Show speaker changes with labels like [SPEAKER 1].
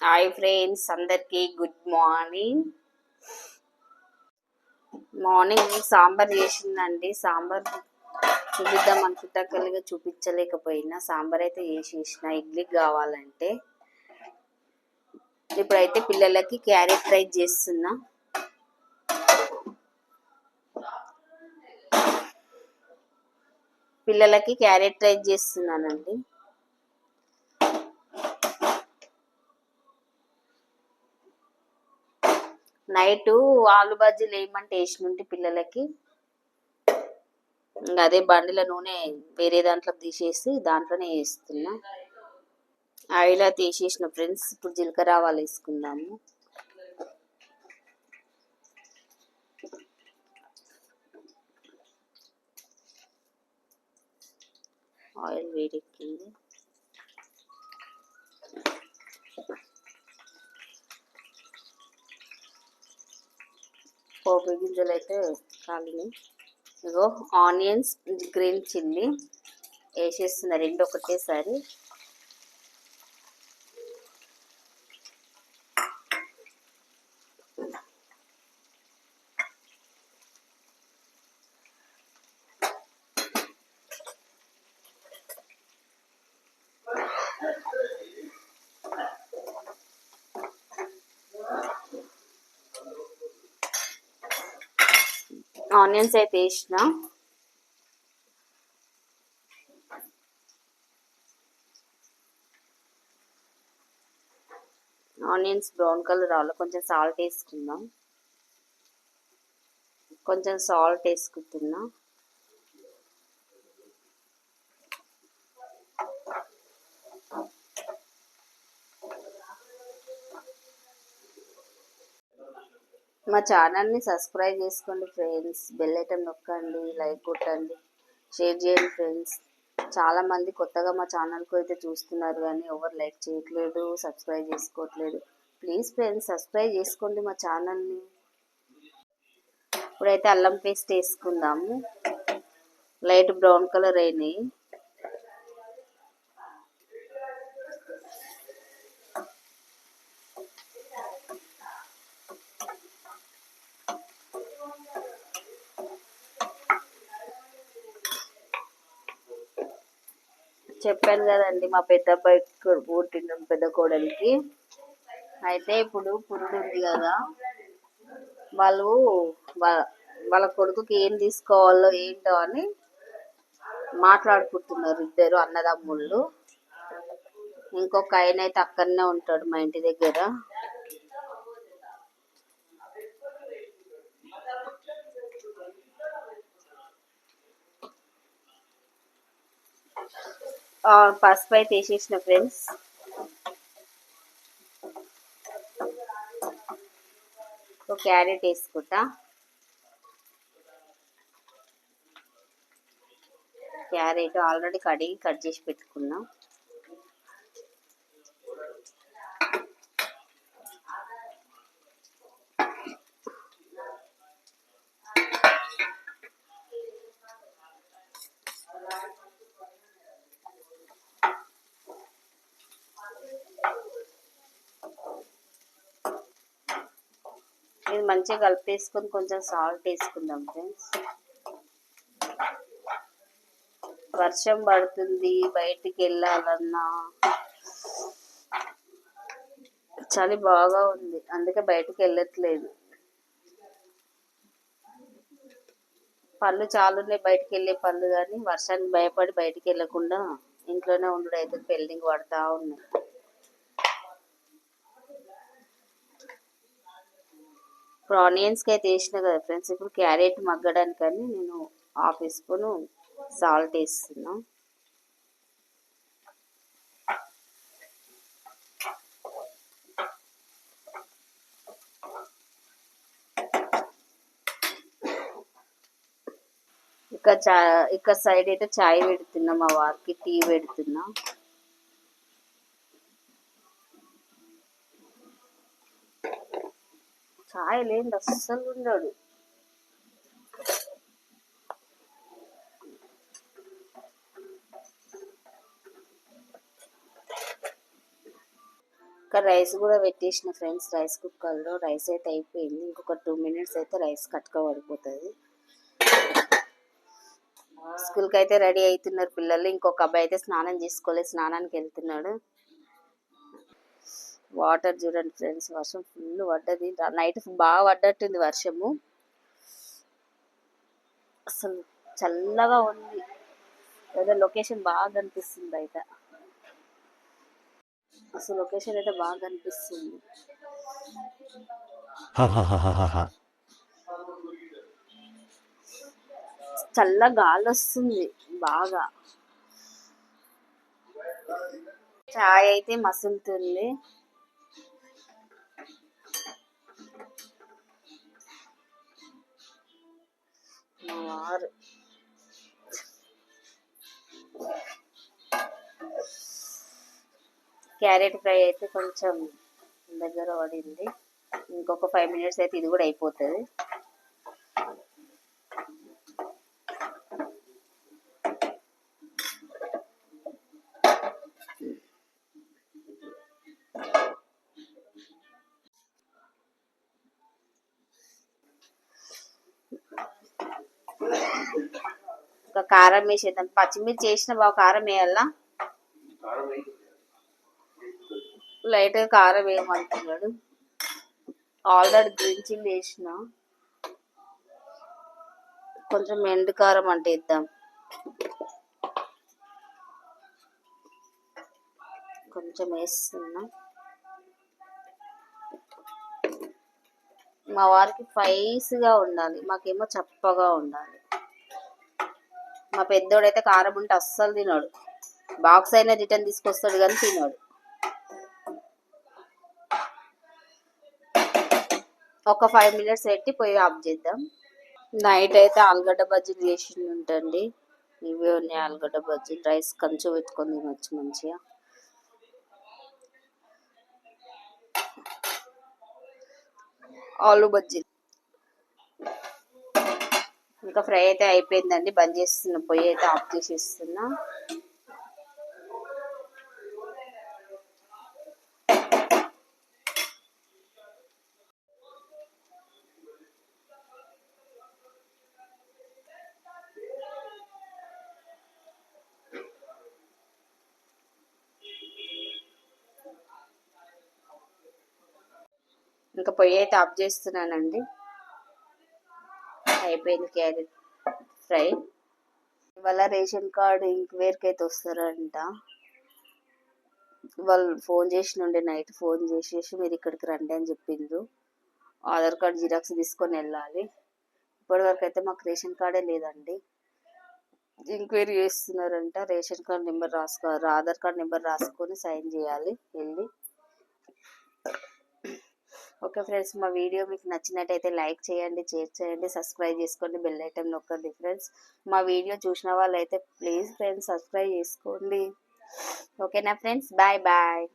[SPEAKER 1] Hi friends, అందరికీ good morning. Morning sambar చేసిందండి. సాంబార్ చూపిద్దాం అనుకుంటా కలిగా చూపించలేకపోయినా సాంబార్ అయితే చేసేసిన. ఇడ్లీకి కావాలంటే ఇప్పుడైతే పిల్లలకి క్యారెట్ రైస్ చేస్తున్నా. పిల్లలకి క్యారెట్ రైస్ చేస్తున్నానండి. నైట్ ఆలు బజ్జీలు వేయమంటే వేసినుంటి పిల్లలకి. ఇంకా అదే బండిలో నూనె వేరే దాంట్లో తీసేసి దాంట్లోనే వేస్తున్నా. ఆయిల్ తీసేసిన ఫ్రెండ్స్. ఇప్పుడు జీలకర్ర ఆవాలు వేసుకుందాము. ఆయిల్ వేడెక్కింది. పోపు గింజలు అయితే కాలినాయి. ఇగో ఆనియన్స్, గ్రీన్ చిల్లీ వేసేస్తున్నా, రెండు ఒకటేసారి. ఆనియన్స్ అయితే వేసిన. ఆనియన్స్ బ్రౌన్ కలర్ రావాలి. కొంచెం సాల్ట్ వేసుకుందాం. కొంచెం సాల్ట్ వేసుకుంటున్నా. మా ఛానల్ని సబ్స్క్రైబ్ చేసుకోండి ఫ్రెండ్స్. బెల్ ఐకాన్ నొక్కండి, లైక్ కొట్టండి, షేర్ చేయండి ఫ్రెండ్స్. చాలామంది కొత్తగా మా ఛానల్కి అయితే చూస్తున్నారు కానీ ఎవరు లైక్ చేయట్లేదు, సబ్స్క్రైబ్ చేసుకోవట్లేదు. ప్లీజ్ ఫ్రెండ్స్, సబ్స్క్రైబ్ చేసుకోండి మా ఛానల్ని. ఇప్పుడైతే అల్లం పేస్ట్ వేసుకుందాము. లైట్ బ్రౌన్ కలర్ అయినాయి. చెప్పాను కదండి, మా పెద్ద అబ్బాయి పుట్టిన పెద్ద కోడలికి అయితే ఇప్పుడు పురుడు ఉంది కదా, వాళ్ళు వాళ్ళ కొడుకుకి ఏం తీసుకోవాలో ఏంటో అని మాట్లాడుకుంటున్నారు ఇద్దరు అన్నదమ్ముళ్ళు. ఇంకొక ఆయన అయితే అక్కడనే ఉంటాడు మా ఇంటి దగ్గర. పసుపు అయితే వేసేసిన ఫ్రెండ్స్. క్యారెట్ వేసుకుంటా. క్యారెట్ ఆల్రెడీ కడిగి కట్ చేసి పెట్టుకున్నా. ఇది మంచిగా కలిపేసుకొని కొంచెం సాల్ట్ వేసుకుందాం ఫ్రెండ్స్. వర్షం పడుతుంది, బయటికి వెళ్ళాలన్నా చలి బాగా ఉంది, అందుకే బయటికి వెళ్ళట్లేదు. పళ్ళు చాలా ఉన్నాయి బయటికి వెళ్ళే పళ్ళు, కానీ వర్షానికి భయపడి బయటికి వెళ్ళకుండా ఇంట్లోనే ఉండు అయితే పెళ్ళింగ్ పడతా ఉన్నాయి. ఇప్పుడు ఆనియన్స్కి అయితే వేసిన కదా ఫ్రెండ్స్. ఇప్పుడు క్యారెట్ మగ్గడానికని నేను హాఫ్ స్పూన్ సాల్ట్ వేస్తున్నా. ఇక్కడ సైడ్ అయితే చాయ్ పెడుతున్నా, మా వారికి టీ పెడుతున్నా. చాయ్ లేని అస్సలు ఉండడు. ఇంకా రైస్ కూడా పెట్టేసిన ఫ్రెండ్స్, రైస్ కుక్కర్లో. రైస్ అయితే అయిపోయింది, ఇంకొక 2 minutes అయితే రైస్ కట్టుక పడిపోతుంది. స్కూల్కి అయితే రెడీ అవుతున్నారు పిల్లలు. ఇంకొక అబ్బాయి అయితే స్నానం చేసుకోలేదు, స్నానానికి వెళ్తున్నాడు. వాటర్ చూడండి ఫ్రెండ్స్, వర్షం ఫుల్ పడ్డది. నైట్ బాగా పడ్డట్టుంది వర్షము. అసలు చల్లగా ఉంది, ఏదో లొకేషన్ బాగా కనిపిస్తుంది బయట. అసలు లొకేషన్ అయితే బాగా కనిపిస్తుంది. చల్ల గాలి వస్తుంది బాగా. చాయ్ అయితే మసులుతుంది. మా వారు క్యారెట్ ఫ్రై అయితే కొంచెం దగ్గర పడింది, ఇంకొక 5 minutes అయితే ఇది కూడా అయిపోతుంది. ఇంకా కారం వేసేద్దాం. పచ్చిమిర్చి వేసిన బాగా కారం వేయాలా, లైట్గా కారం వేయమంటున్నాడు. ఆల్రెడీ గ్రీన్ చిల్లీ వేసిన, కొంచెం ఎండు కారం అంటే ఇద్దాం. కొంచెం వేస్తున్నా. మా వారికి స్పైసీగా ఉండాలి, మాకేమో చప్పగా ఉండాలి. మా పెద్దోడైతే కారం ఉంటే అస్సలు తినాడు, బాక్స్ అయినా రిటర్న్ తీసుకొస్తాడు కానీ తినాడు. ఒక 5 minutes పెట్టి పొయ్యి ఆఫ్ చేద్దాం. నైట్ అయితే ఆలుగడ్డ బజ్జీలు చేసి ఉంటుంది. ఇవే ఉన్నాయి ఆలుగడ్డ బజ్జీలు. రైస్ కంచు పెట్టుకొని తినొచ్చు మంచిగా. ఆలు బజ్జీ ఇంకా ఫ్రై అయితే అయిపోయిందండి, బంద్ చేస్తున్నా. పొయ్యి అయితే ఆఫ్ చేసేస్తున్నా. ఇంకా పొయ్యి అయితే ఆఫ్ చేస్తున్నానండి. అయిపోయింది క్యారెట్ ఫ్రై. ఇవాళ రేషన్ కార్డు ఇంక్వైరీకి అయితే వస్తారంట. వాళ్ళు ఫోన్ చేసినుండే, నైట్ ఫోన్ చేసేసి మీరు ఇక్కడికి రండి అని చెప్పిండ్రు. ఆధార్ కార్డు జిరాక్స్ తీసుకొని వెళ్ళాలి. ఇప్పటివరకు అయితే మాకు రేషన్ కార్డే లేదండి. ఎంక్వైరీ చేస్తున్నారంట. Ration card number Aadhaar card number రాసుకొని సైన్ చేయాలి వెళ్ళి. ఓకే ఫ్రెండ్స్, మా వీడియో మీకు నచ్చినట్టయితే లైక్ చేయండి, షేర్ చేయండి, సబ్స్క్రైబ్ చేసుకోండి, బెల్ ఐకాన్ నొక్కండి ఫ్రెండ్స్. మా వీడియో చూసిన వాళ్ళైతే ప్లీజ్ ఫ్రెండ్స్ సబ్స్క్రైబ్ చేసుకోండి. ఓకేనా ఫ్రెండ్స్, బాయ్ బాయ్.